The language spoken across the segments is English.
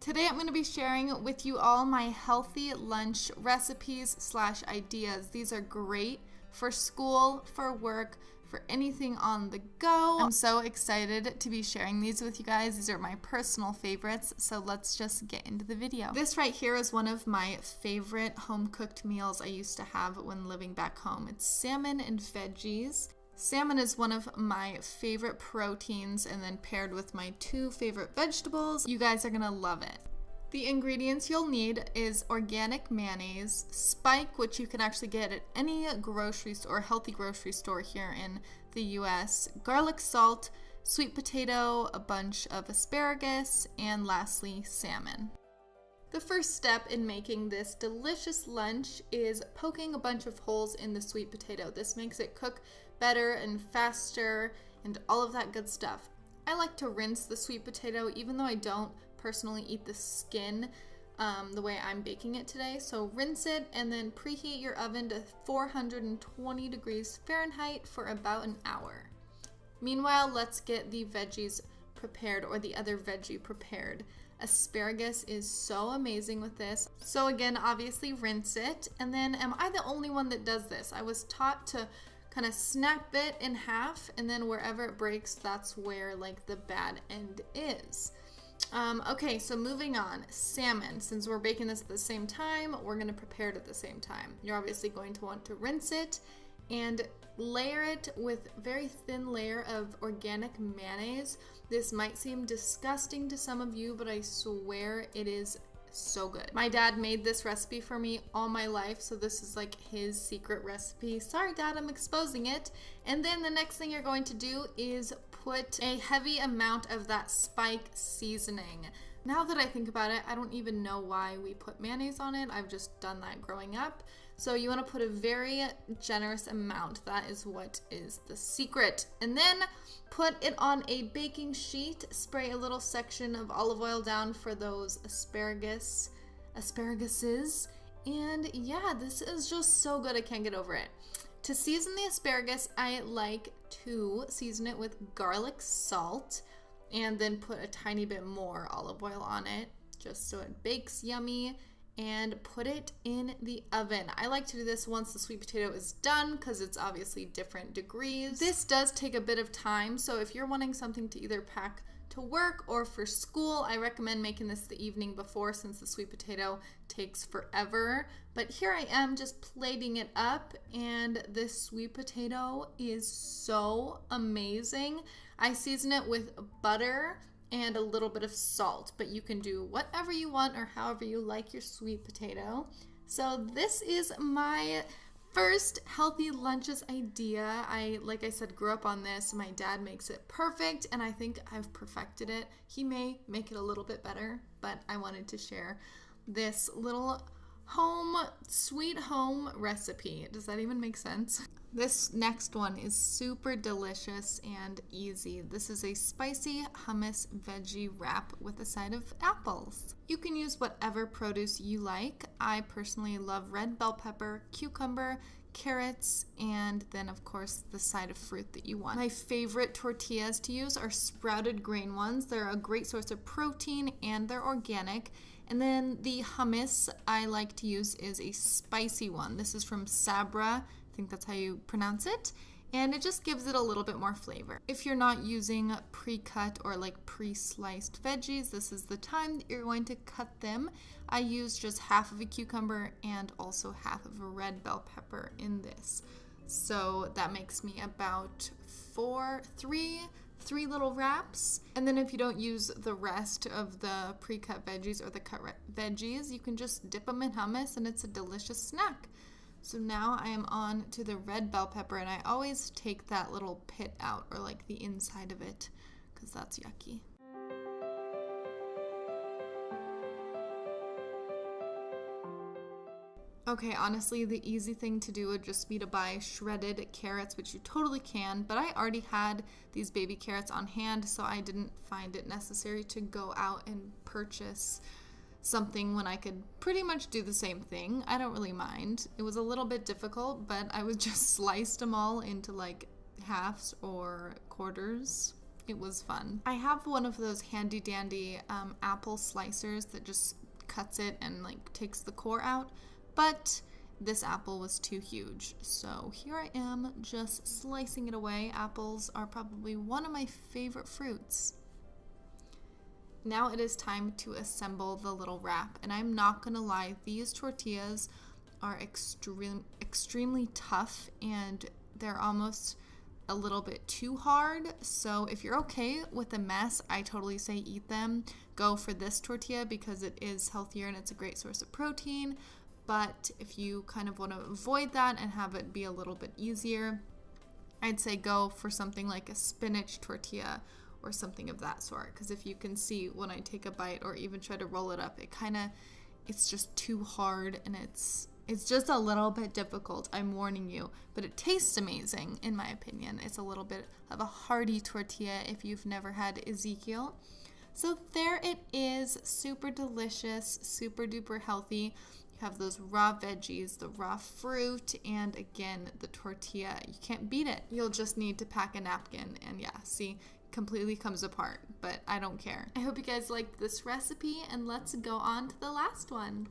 Today I'm going to be sharing with you all my healthy lunch recipes / ideas. These are great for school, for work, for anything on the go. I'm so excited to be sharing these with you guys. These are my personal favorites, so let's just get into the video. This right here is one of my favorite home-cooked meals I used to have when living back home. It's salmon and veggies. Salmon is one of my favorite proteins, and then paired with my two favorite vegetables, you guys are gonna love it. The ingredients you'll need is organic mayonnaise, Spike, which you can actually get at any grocery store, healthy grocery store here in the US, garlic salt, sweet potato, a bunch of asparagus, and lastly, salmon. The first step in making this delicious lunch is poking a bunch of holes in the sweet potato. This makes it cook better and faster and all of that good stuff. I like to rinse the sweet potato even though I don't personally eat the skin the way I'm baking it today. So rinse it and then preheat your oven to 420 degrees Fahrenheit for about an hour. Meanwhile, let's get the veggies prepared, or the other veggie prepared. Asparagus is so amazing with this. So again, obviously rinse it. And then am I the only one that does this? I was taught to kind of snap it in half, and then wherever it breaks, that's where like the bad end is. Okay, so moving on. Salmon. Since we're baking this at the same time, we're going to prepare it at the same time. You're obviously going to want to rinse it and layer it with a very thin layer of organic mayonnaise. This might seem disgusting to some of you, but I swear it is so good. My dad made this recipe for me all my life, so this is like his secret recipe. Sorry, Dad, I'm exposing it. And then the next thing you're going to do is put a heavy amount of that Spike seasoning. Now that I think about it, I don't even know why we put mayonnaise on it. I've just done that growing up. So you want to put a very generous amount. That is what is the secret. And then put it on a baking sheet. Spray a little section of olive oil down for those asparaguses. And yeah, this is just so good. I can't get over it. To season the asparagus, I like to season it with garlic salt and then put a tiny bit more olive oil on it just so it bakes yummy, and put it in the oven. I like to do this once the sweet potato is done because it's obviously different degrees. This does take a bit of time, so if you're wanting something to either pack to work or for school, I recommend making this the evening before since the sweet potato takes forever. But here I am just plating it up, and this sweet potato is so amazing. I season it with butter and a little bit of salt, but you can do whatever you want or however you like your sweet potato. So this is my first healthy lunches idea. Like I said, grew up on this. My dad makes it perfect, and I think I've perfected it. He may make it a little bit better, but I wanted to share this little sweet home recipe. Does that even make sense? This next one is super delicious and easy. This is a spicy hummus veggie wrap with a side of apples. You can use whatever produce you like. I personally love red bell pepper, cucumber, carrots, and then of course the side of fruit that you want. My favorite tortillas to use are sprouted grain ones. They're a great source of protein and they're organic. And then the hummus I like to use is a spicy one. This is from Sabra. I think that's how you pronounce it. And it just gives it a little bit more flavor. If you're not using pre-cut or like pre-sliced veggies, this is the time that you're going to cut them. I use just half of a cucumber and also half of a red bell pepper in this. So that makes me about three little wraps. And then if you don't use the rest of the pre-cut veggies or the cut veggies, you can just dip them in hummus and it's a delicious snack. So now I am on to the red bell pepper, and I always take that little pit out, or like the inside of it, because that's yucky. Okay, honestly, the easy thing to do would just be to buy shredded carrots, which you totally can, but I already had these baby carrots on hand, so I didn't find it necessary to go out and purchase something when I could pretty much do the same thing. I don't really mind. It was a little bit difficult, but I would just slice them all into like halves or quarters, it was fun. I have one of those handy dandy apple slicers that just cuts it and like takes the core out, but this apple was too huge. So here I am just slicing it away. Apples are probably one of my favorite fruits. Now it is time to assemble the little wrap, and I'm not gonna lie, these tortillas are extremely tough, and they're almost a little bit too hard. So if you're okay with a mess, I totally say eat them. Go for this tortilla because it is healthier and it's a great source of protein. But if you kind of want to avoid that and have it be a little bit easier, I'd say go for something like a spinach tortilla or something of that sort. Because if you can see when I take a bite or even try to roll it up, it's just too hard and it's just a little bit difficult, I'm warning you. But it tastes amazing, in my opinion. It's a little bit of a hearty tortilla if you've never had Ezekiel. So there it is, super delicious, super duper healthy. You have those raw veggies, the raw fruit, and again, the tortilla. You can't beat it. You'll just need to pack a napkin, and yeah, see, completely comes apart, but I don't care. I hope you guys liked this recipe, and let's go on to the last one.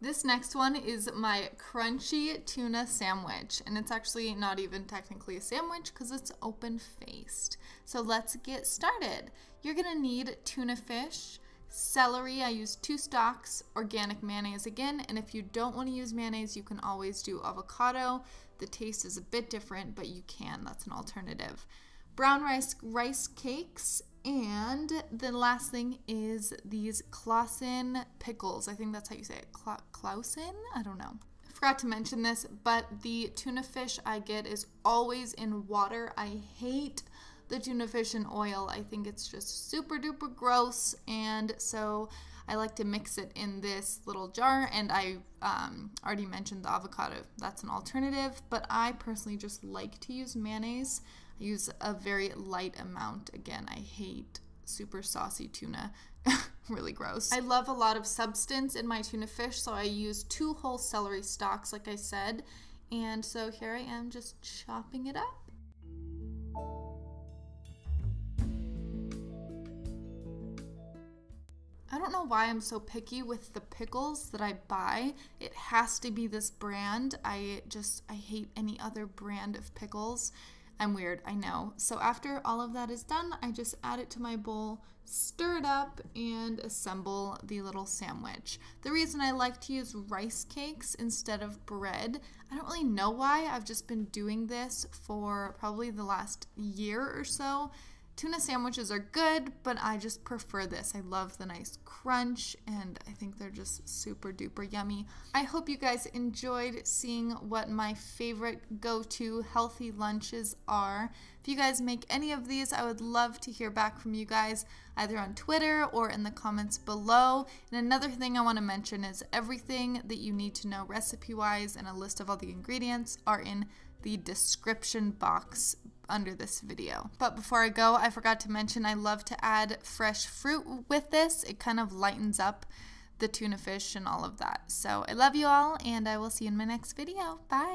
This next one is my crunchy tuna sandwich, and it's actually not even technically a sandwich because it's open-faced. So let's get started. You're gonna need tuna fish, celery, I used 2 stalks, organic mayonnaise again, and if you don't want to use mayonnaise, you can always do avocado. The taste is a bit different, but you can, that's an alternative. Brown rice cakes, and the last thing is these Clausen pickles. I think that's how you say it. Clausen? I don't know. I forgot to mention this, but the tuna fish I get is always in water. I hate the tuna fish in oil. I think it's just super duper gross, and so I like to mix it in this little jar, and I already mentioned the avocado. That's an alternative, but I personally just like to use mayonnaise. I use a very light amount. Again, I hate super saucy tuna. Really gross. I love a lot of substance in my tuna fish, so I use 2 whole celery stalks, like I said, and so here I am just chopping it up. I don't know why I'm so picky with the pickles that I buy. It has to be this brand. I hate any other brand of pickles. I'm weird, I know. So after all of that is done, I just add it to my bowl, stir it up, and assemble the little sandwich. The reason I like to use rice cakes instead of bread, I don't really know why. I've just been doing this for probably the last year or so. Tuna sandwiches are good, but I just prefer this. I love the nice crunch, and I think they're just super duper yummy. I hope you guys enjoyed seeing what my favorite go-to healthy lunches are. If you guys make any of these, I would love to hear back from you guys, either on Twitter or in the comments below. And another thing I want to mention is everything that you need to know recipe-wise and a list of all the ingredients are in the description box under this video. But before I go, I forgot to mention I love to add fresh fruit with this. It kind of lightens up the tuna fish and all of that. So I love you all, and I will see you in my next video. Bye!